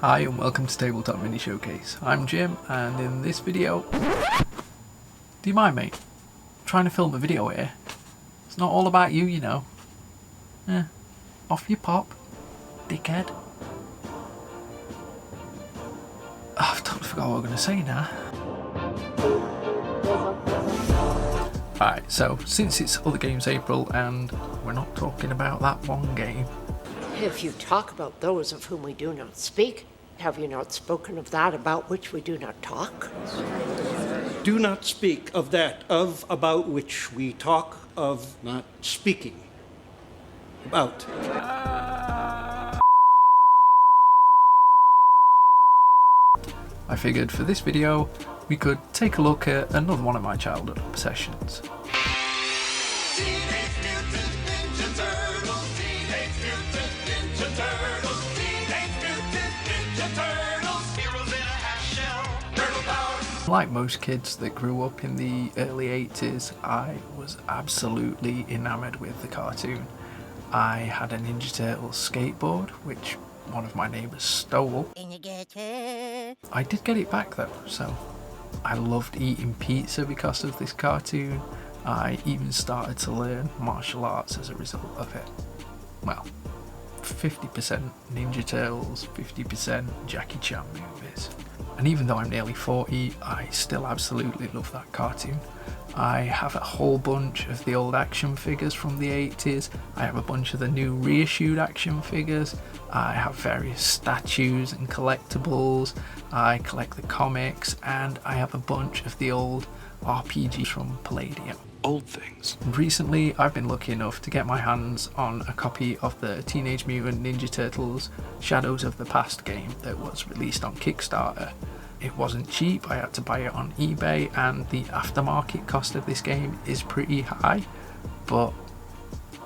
Hi and welcome to Tabletop Mini Showcase. I'm Jim, and in this video... Do you mind, mate? I'm trying to film a video here. It's not all about you, you know. Off you pop, dickhead. Oh, I totally forgot what I was going to say now. Alright, so since it's Other Games April and we're not talking about that one game... If you talk about those of whom we do not speak, have you not spoken of that about which we do not talk? Do not speak of that about which we talk of not speaking about. I figured for this video we could take a look at another one of my childhood obsessions. Like most kids that grew up in the early 80s, I was absolutely enamoured with the cartoon. I had a Ninja Turtles skateboard, which one of my neighbours stole. I did get it back though, so I loved eating pizza because of this cartoon. I even started to learn martial arts as a result of it. Well, 50% Ninja Turtles, 50% Jackie Chan movies. And even though I'm nearly 40, I still absolutely love that cartoon. I have a whole bunch of the old action figures from the 80s. I have a bunch of the new reissued action figures. I have various statues and collectibles. I collect the comics, and I have a bunch of the old RPGs from Palladium. Old things. And recently, I've been lucky enough to get my hands on a copy of the Teenage Mutant Ninja Turtles Shadows of the Past game that was released on Kickstarter. It wasn't cheap, I had to buy it on eBay, and the aftermarket cost of this game is pretty high, but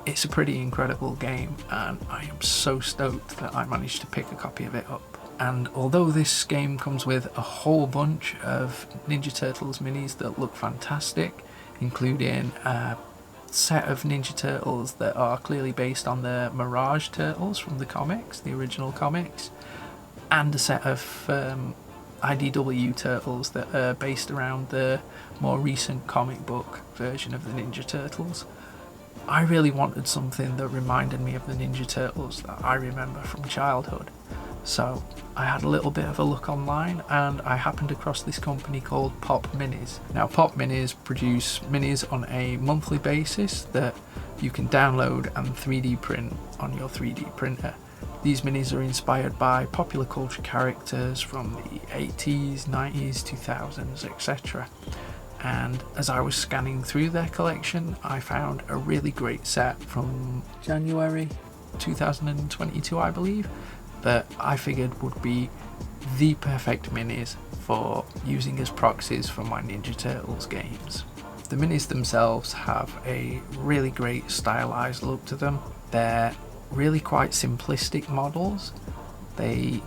it's a pretty incredible game, and I am so stoked that I managed to pick a copy of it up. And although this game comes with a whole bunch of Ninja Turtles minis that look fantastic, including a set of Ninja Turtles that are clearly based on the Mirage Turtles from the comics, the original comics, and a set of IDW Turtles that are based around the more recent comic book version of the Ninja Turtles. I really wanted something that reminded me of the Ninja Turtles that I remember from childhood. So I had a little bit of a look online, and I happened across this company called Popminis. Now Popminis produce minis on a monthly basis that you can download and 3D print on your 3D printer. These minis are inspired by popular culture characters from the 80s, 90s, 2000s, etc. And as I was scanning through their collection, I found a really great set from January 2022, I believe, that I figured would be the perfect minis for using as proxies for my Ninja Turtles games. The minis themselves have a really great stylized look to them. They're really quite simplistic models. They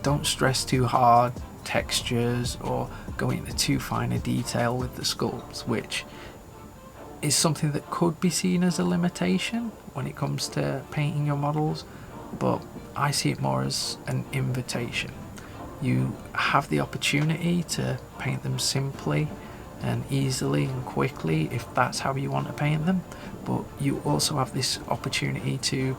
don't stress too hard textures or go into too fine a detail with the sculpts, which is something that could be seen as a limitation when it comes to painting your models, but I see it more as an invitation. You have the opportunity to paint them simply and easily and quickly if that's how you want to paint them, but you also have this opportunity to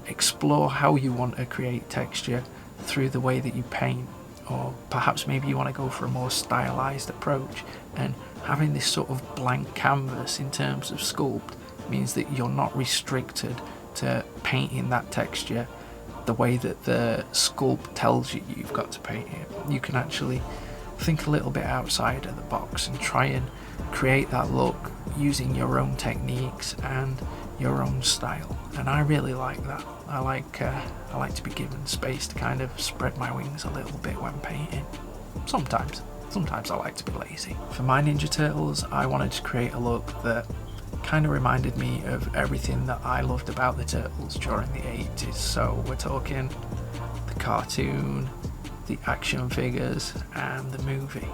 explore how you want to create texture through the way that you paint, or perhaps maybe you want to go for a more stylized approach, and having this sort of blank canvas in terms of sculpt means that you're not restricted to painting that texture the way that the sculpt tells you you've got to paint it. You can actually think a little bit outside of the box and try and create that look using your own techniques and your own style, and I really like that. I like to be given space to kind of spread my wings a little bit when painting. Sometimes I like to be lazy. For my Ninja Turtles, I wanted to create a look that kind of reminded me of everything that I loved about the Turtles during the 80s. So we're talking the cartoon, the action figures, and the movie.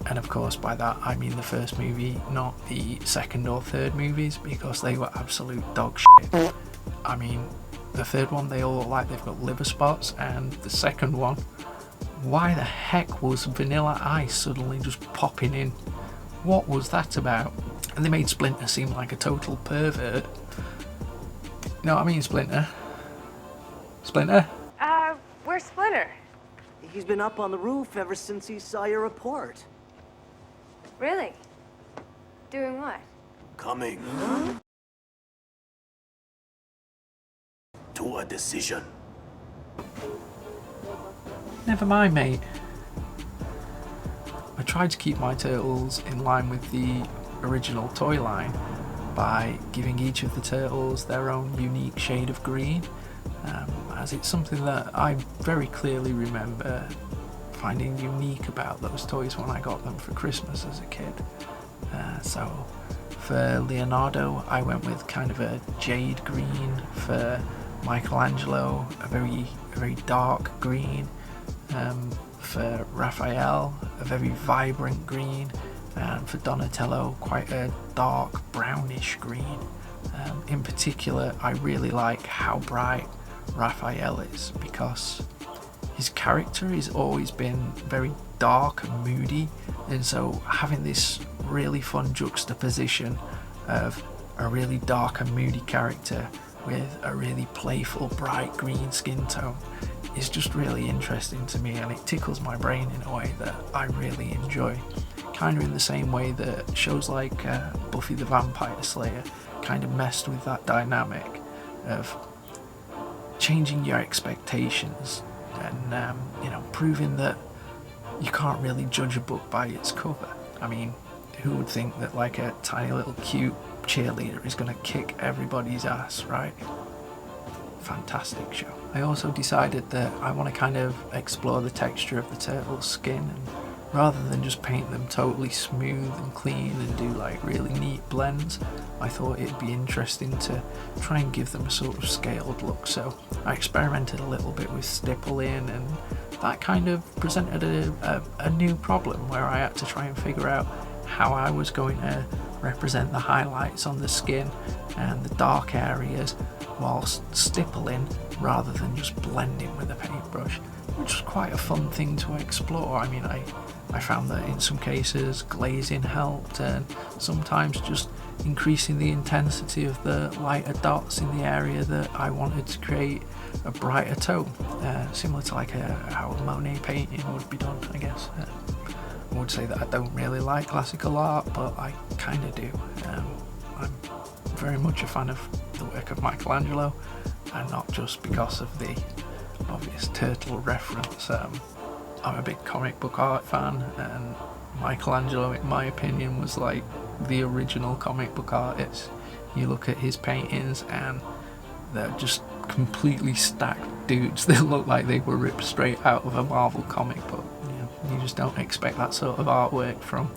And of course by that I mean the first movie, not the second or third movies, because they were absolute dog shit. I mean, The third one, they all look like they've got liver spots, and the second one, why the heck was Vanilla Ice suddenly just popping in? What was that about? And they made Splinter seem like a total pervert. You know what I mean, Splinter? Splinter? Where's Splinter? He's been up on the roof ever since he saw your report. Really? Doing what? Coming to a decision. Never mind, mate. I tried to keep my turtles in line with the original toy line by giving each of the turtles their own unique shade of green, as it's something that I very clearly remember finding unique about those toys when I got them for Christmas as a kid. So for Leonardo, I went with kind of a jade green. For Michelangelo, a very dark green. For Raphael, a very vibrant green. And for Donatello, quite a dark brownish green. In particular, I really like how bright Raphael is, because his character has always been very dark and moody, and so having this really fun juxtaposition of a really dark and moody character with a really playful bright green skin tone is just really interesting to me, and it tickles my brain in a way that I really enjoy. Kind of in the same way that shows like Buffy the Vampire Slayer kind of messed with that dynamic of changing your expectations and proving that you can't really judge a book by its cover. I mean, who would think that like a tiny little cute cheerleader is going to kick everybody's ass, right? Fantastic show. I also decided that I want to kind of explore the texture of the turtle's skin, and rather than just paint them totally smooth and clean and do like really neat blends, I thought it'd be interesting to try and give them a sort of scaled look. So I experimented a little bit with stippling, and that kind of presented a new problem where I had to try and figure out how I was going to represent the highlights on the skin and the dark areas whilst stippling rather than just blending with a paintbrush, which was quite a fun thing to explore. I mean, I found that in some cases glazing helped, and sometimes just increasing the intensity of the lighter dots in the area that I wanted to create a brighter tone, similar to like how a Monet painting would be done, I guess. I would say that I don't really like classical art, but I kind of do. I'm very much a fan of the work of Michelangelo, and not just because of the obvious turtle reference. I'm a big comic book art fan, and Michelangelo, in my opinion, was like the original comic book artist. You look at his paintings and they're just completely stacked dudes that look like they were ripped straight out of a Marvel comic book. You just don't expect that sort of artwork from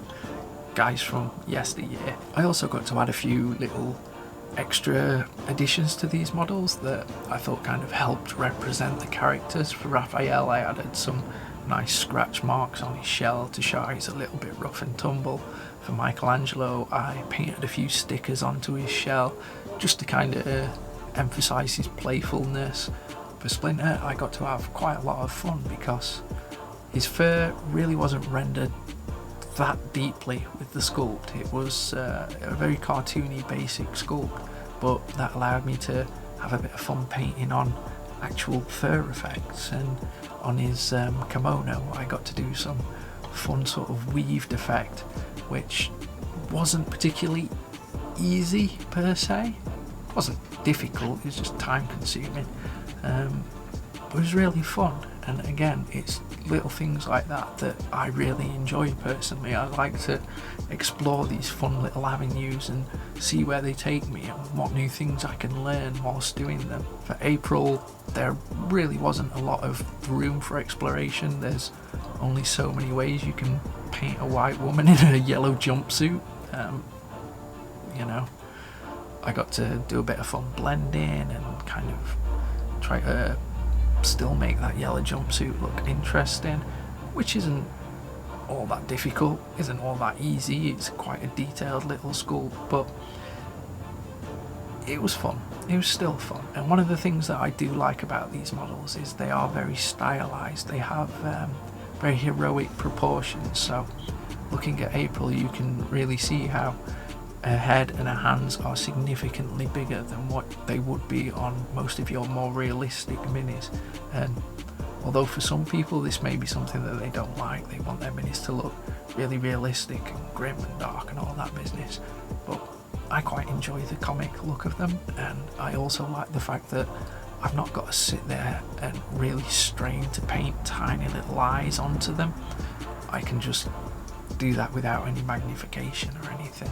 guys from yesteryear. I also got to add a few little extra additions to these models that I thought kind of helped represent the characters. For Raphael, I added some nice scratch marks on his shell to show he's a little bit rough and tumble. For Michelangelo, I painted a few stickers onto his shell just to kind of emphasize his playfulness. For Splinter, I got to have quite a lot of fun because his fur really wasn't rendered that deeply with the sculpt. It was a very cartoony basic sculpt, but that allowed me to have a bit of fun painting on actual fur effects. And on his kimono, I got to do some fun sort of weaved effect, which wasn't particularly easy per se. It wasn't difficult, it was just time consuming, but it was really fun. And again, it's little things like that that I really enjoy personally. I like to explore these fun little avenues and see where they take me and what new things I can learn whilst doing them. For April, there really wasn't a lot of room for exploration. There's only so many ways you can paint a white woman in a yellow jumpsuit. I got to do a bit of fun blending and kind of try to still make that yellow jumpsuit look interesting, which isn't all that difficult, isn't all that easy. It's quite a detailed little sculpt, but it was fun. It was still fun. And one of the things that I do like about these models is they are very stylized. They have very heroic proportions. So looking at April, you can really see how her head and her hands are significantly bigger than what they would be on most of your more realistic minis. And although for some people this may be something that they don't like, they want their minis to look really realistic and grim and dark and all that business, but I quite enjoy the comic look of them. And I also like the fact that I've not got to sit there and really strain to paint tiny little eyes onto them. I can just do that without any magnification or anything,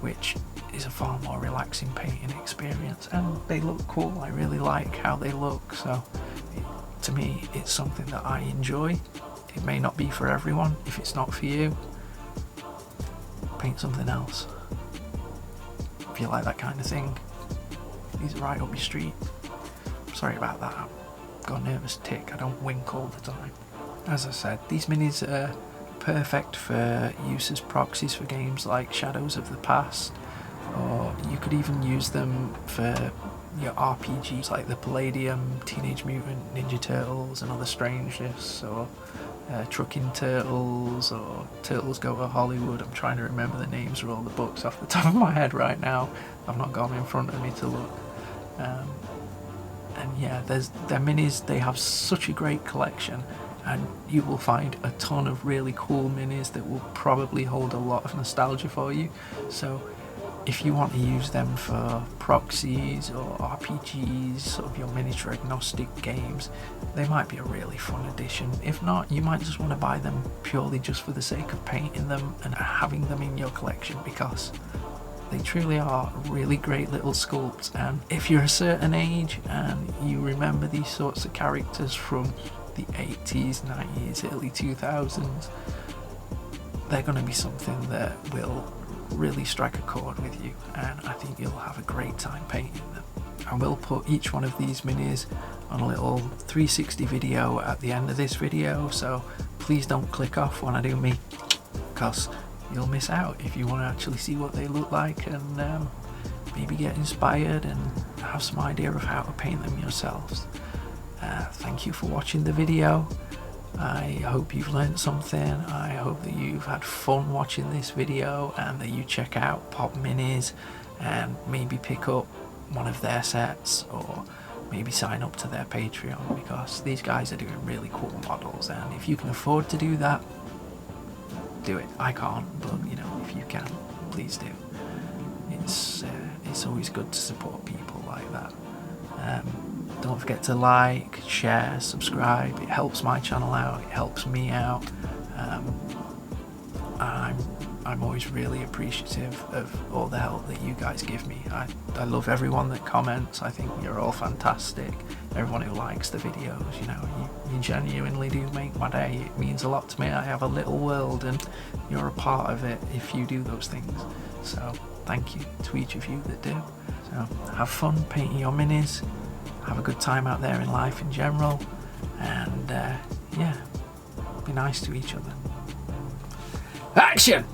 which is a far more relaxing painting experience, and they look cool. I really like how they look, so to me it's something that I enjoy. It may not be for everyone. If it's not for you, paint something else. If you like that kind of thing, these are right up your street. Sorry about that, I've got a nervous tick, I don't wink all the time. As I said, these minis are perfect for use as proxies for games like Shadows of the Past, or you could even use them for your RPGs like the Palladium, Teenage Mutant Ninja Turtles and Other Strangeness, or Trucking Turtles, or Turtles Go to Hollywood. I'm trying to remember the names of all the books off the top of my head right now. I've not got them in front of me to look. And yeah, their minis, they have such a great collection, and you will find a ton of really cool minis that will probably hold a lot of nostalgia for you. So if you want to use them for proxies or RPGs, sort of your miniature agnostic games, they might be a really fun addition. If not, you might just want to buy them purely just for the sake of painting them and having them in your collection, because they truly are really great little sculpts. And if you're a certain age and you remember these sorts of characters from the 80s, 90s, early 2000s, they're going to be something that will really strike a chord with you, and I think you'll have a great time painting them. I will put each one of these minis on a little 360 video at the end of this video, so please don't click off when I do me, because you'll miss out if you want to actually see what they look like and maybe get inspired and have some idea of how to paint them yourselves. Thank you for watching the video. I hope you've learned something. I hope that you've had fun watching this video, and that you check out Popminis and maybe pick up one of their sets, or maybe sign up to their Patreon, because these guys are doing really cool models, and if you can afford to do that, do it. I can't, but you know, if you can, please do. It's always good to support people like that. Don't forget to like, share, subscribe. It helps my channel out, it helps me out. I'm always really appreciative of all the help that you guys give me. I love everyone that comments. I think you're all fantastic. Everyone who likes the videos, you know, you genuinely do make my day. It means a lot to me. I have a little world, and you're a part of it if you do those things. So thank you to each of you that do. So have fun painting your minis. Have a good time out there in life in general, and yeah, be nice to each other. Action!